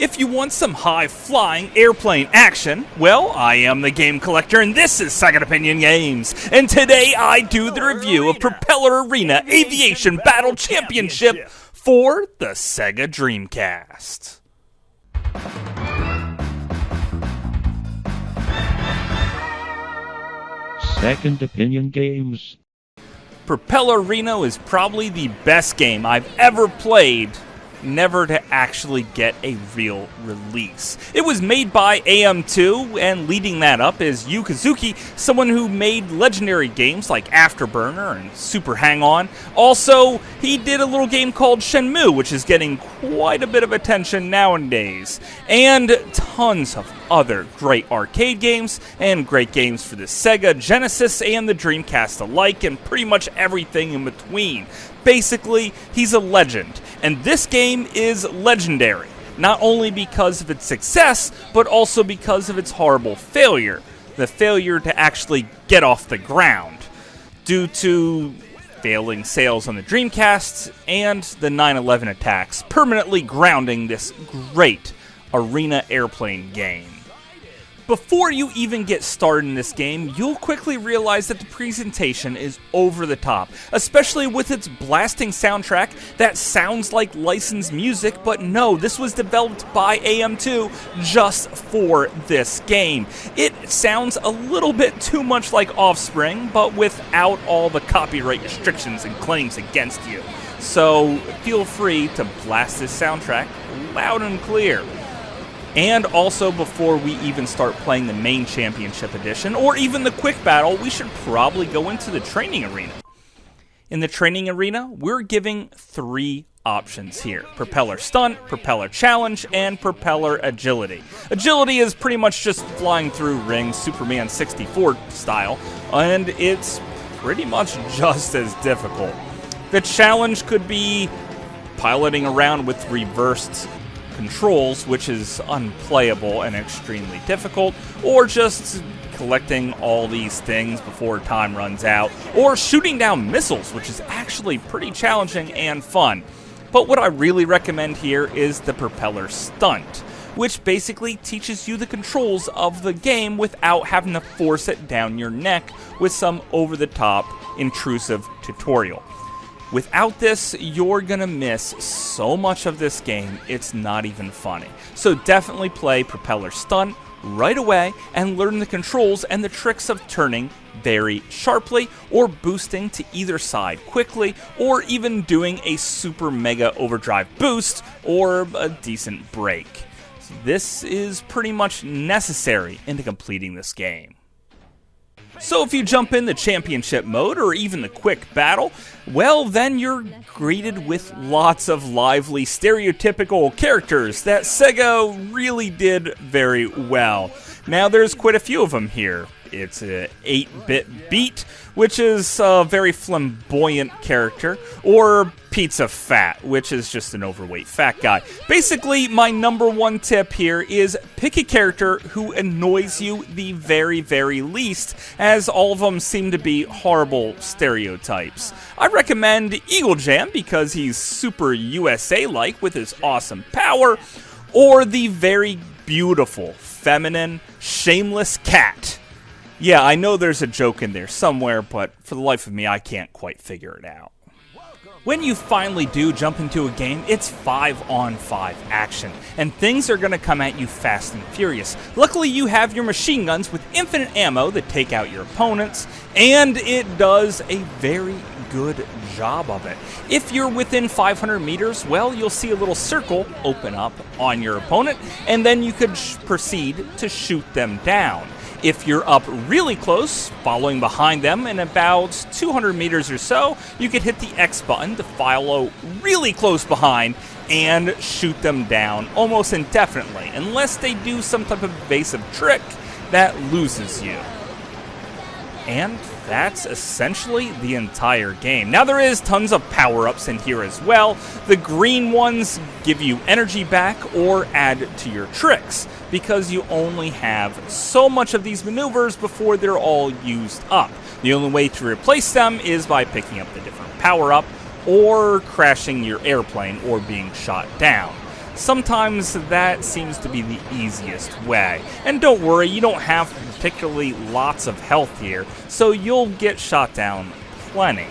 If you want some high-flying airplane action, well, I am the Game Collector, and this is Second Opinion Games. And today I do the review of Propeller Arena Aviation Battle Championship for the Sega Dreamcast. Second Opinion Games. Propeller Arena is probably the best game I've ever played, never to actually get a real release. It was made by AM2, and leading that up is Yu Kazuki, someone who made legendary games like Afterburner and Super Hang-On. Also, he did a little game called Shenmue, which is getting quite a bit of attention nowadays, and tons of other great arcade games and great games for the Sega, Genesis, and the Dreamcast alike, and pretty much everything in between. Basically, he's a legend, and this game is legendary, not only because of its success, but also because of its horrible failure. The failure to actually get off the ground, due to failing sales on the Dreamcast and the 9/11 attacks, permanently grounding this great arena airplane game. Before you even get started in this game, you'll quickly realize that the presentation is over the top, especially with its blasting soundtrack that sounds like licensed music, but no, this was developed by AM2 just for this game. It sounds a little bit too much like Offspring, but without all the copyright restrictions and claims against you. So feel free to blast this soundtrack loud and clear. And also, before we even start playing the main championship edition, or even the quick battle, we should probably go into the training arena. In the training arena, we're giving 3 options here: Propeller Stunt, Propeller Challenge, and Propeller Agility. Agility is pretty much just flying through rings, Superman 64 style, and it's pretty much just as difficult. The challenge could be piloting around with reversed controls, which is unplayable and extremely difficult, or just collecting all these things before time runs out, or shooting down missiles, which is actually pretty challenging and fun. But what I really recommend here is the Propeller Stunt, which basically teaches you the controls of the game without having to force it down your neck with some over-the-top, intrusive tutorial. Without this, you're gonna miss so much of this game, it's not even funny. So definitely play Propeller Stunt right away and learn the controls and the tricks of turning very sharply, or boosting to either side quickly, or even doing a super mega overdrive boost or a decent brake. So this is pretty much necessary into completing this game. So if you jump in the championship mode, or even the quick battle, well, then you're greeted with lots of lively, stereotypical characters that Sega really did very well. Now, there's quite a few of them here. It's a 8-bit Beat, which is a very flamboyant character, or Pizza Fat, which is just an overweight fat guy. Basically, my number one tip here is pick a character who annoys you the very, very least, as all of them seem to be horrible stereotypes. I recommend Eagle Jam because he's super USA-like with his awesome power, or the very beautiful, feminine, shameless Cat. Yeah, I know there's a joke in there somewhere, but for the life of me, I can't quite figure it out. When you finally do jump into a game, it's 5-on-5 action, and things are going to come at you fast and furious. Luckily, you have your machine guns with infinite ammo that take out your opponents, and it does a very good job of it. If you're within 500 meters, well, you'll see a little circle open up on your opponent, and then you could proceed to shoot them down. If you're up really close, following behind them in about 200 meters or so, you could hit the X button to follow really close behind and shoot them down almost indefinitely, unless they do some type of evasive trick that loses you. And that's essentially the entire game. Now, there is tons of power-ups in here as well. The green ones give you energy back or add to your tricks, because you only have so much of these maneuvers before they're all used up. The only way to replace them is by picking up the different power-up or crashing your airplane or being shot down. sometimes that seems to be the easiest way. And don't worry, you don't have particularly lots of health here, so you'll get shot down plenty.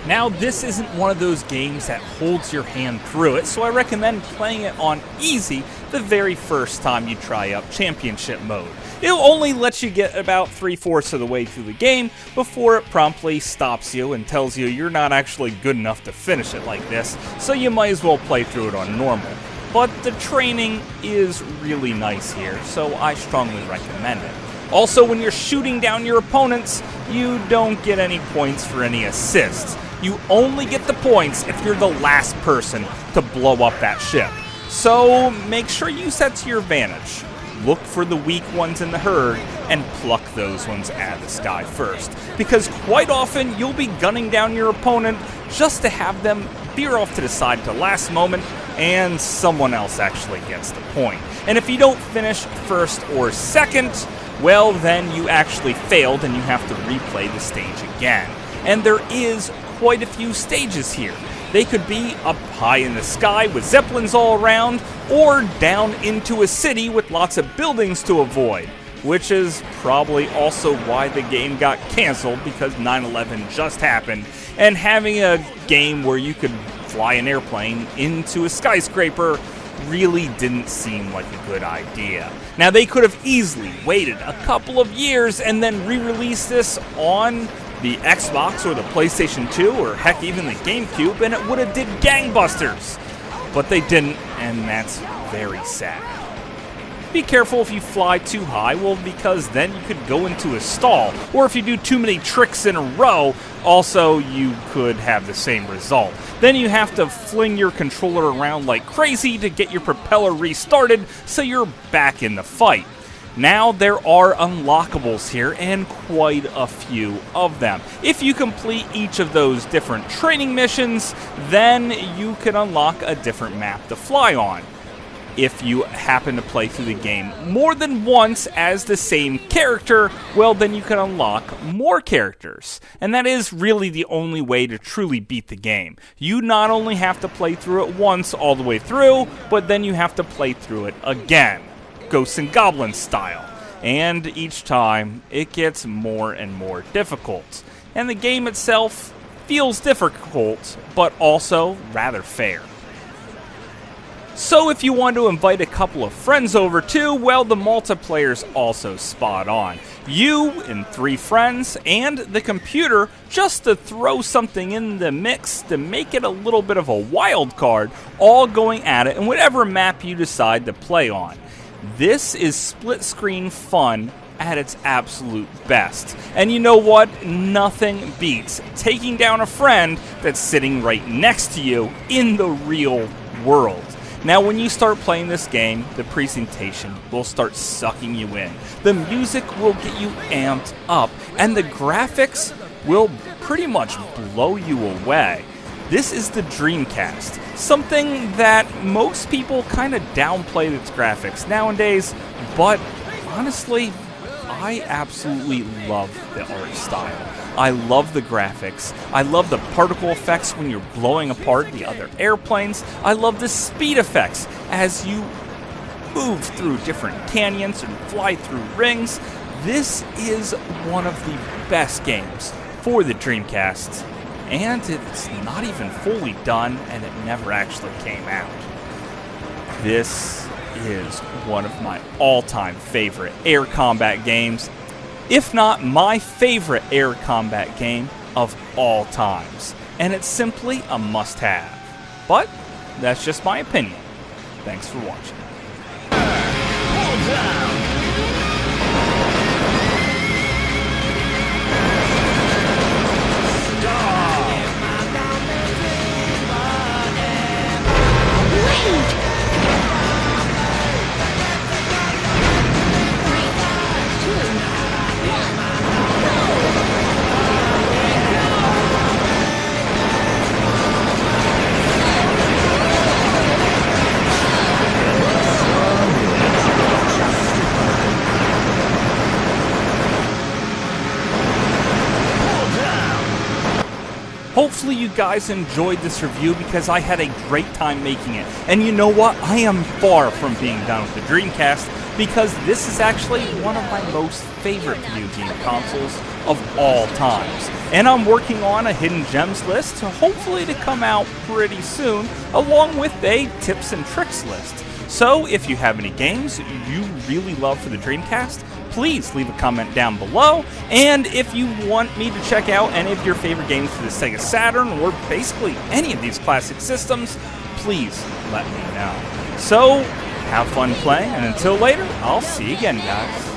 Now, this isn't one of those games that holds your hand through it, so I recommend playing it on easy the very first time you try out Championship mode. It'll only let you get about 3/4 of the way through the game before it promptly stops you and tells you you're not actually good enough to finish it like this, so you might as well play through it on normal. But the training is really nice here, so I strongly recommend it. Also, when you're shooting down your opponents, you don't get any points for any assists. You only get the points if you're the last person to blow up that ship. So make sure you use that to your advantage. Look for the weak ones in the herd and pluck those ones out of the sky first. Because quite often you'll be gunning down your opponent just to have them veer off to the side at the last moment and someone else actually gets the point. And if you don't finish first or second, well then you actually failed and you have to replay the stage again. And there is quite a few stages here. They could be up high in the sky with zeppelins all around, or down into a city with lots of buildings to avoid, which is probably also why the game got canceled, because 9/11 just happened, and having a game where you could fly an airplane into a skyscraper really didn't seem like a good idea. Now, they could have easily waited a couple of years and then re-released this on the Xbox or the PlayStation 2 or heck even the GameCube, and it would have did gangbusters. But they didn't, and that's very sad. Be careful if you fly too high, well, because then you could go into a stall, or if you do too many tricks in a row, also you could have the same result. Then you have to fling your controller around like crazy to get your propeller restarted so you're back in the fight. Now, there are unlockables here, and quite a few of them. If you complete each of those different training missions, then you can unlock a different map to fly on. If you happen to play through the game more than once as the same character, well, then you can unlock more characters. And that is really the only way to truly beat the game. You not only have to play through it once all the way through, but then you have to play through it again. Ghosts and Goblins style, and each time it gets more and more difficult. And the game itself feels difficult, but also rather fair. So if you want to invite a couple of friends over too, well, the multiplayer's also spot on. You and 3 friends and the computer just to throw something in the mix to make it a little bit of a wild card, all going at it in whatever map you decide to play on. This is split-screen fun at its absolute best. And you know what? Nothing beats taking down a friend that's sitting right next to you in the real world. Now, when you start playing this game, the presentation will start sucking you in. The music will get you amped up, and the graphics will pretty much blow you away. This is the Dreamcast, something that most people kind of downplay its graphics nowadays, but honestly, I absolutely love the art style. I love the graphics. I love the particle effects when you're blowing apart the other airplanes. I love the speed effects as you move through different canyons and fly through rings. This is one of the best games for the Dreamcast, and it's not even fully done, and it never actually came out. This is one of my all-time favorite air combat games, if not my favorite air combat game of all times. And it's simply a must-have. But that's just my opinion. Thanks for watching. Hold down. Hopefully you guys enjoyed this review because I had a great time making it. And you know what? I am far from being done with the Dreamcast because this is actually one of my most favorite video game consoles of all times. And I'm working on a hidden gems list, hopefully to come out pretty soon, along with a tips and tricks list. So if you have any games you really love for the Dreamcast, please leave a comment down below. And if you want me to check out any of your favorite games for the Sega Saturn or basically any of these classic systems, please let me know. So have fun playing, and until later, I'll see you again, guys.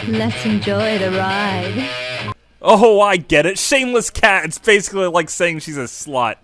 Let's enjoy the ride. Oh, I get it. Shameless cat. It's basically like saying she's a slut.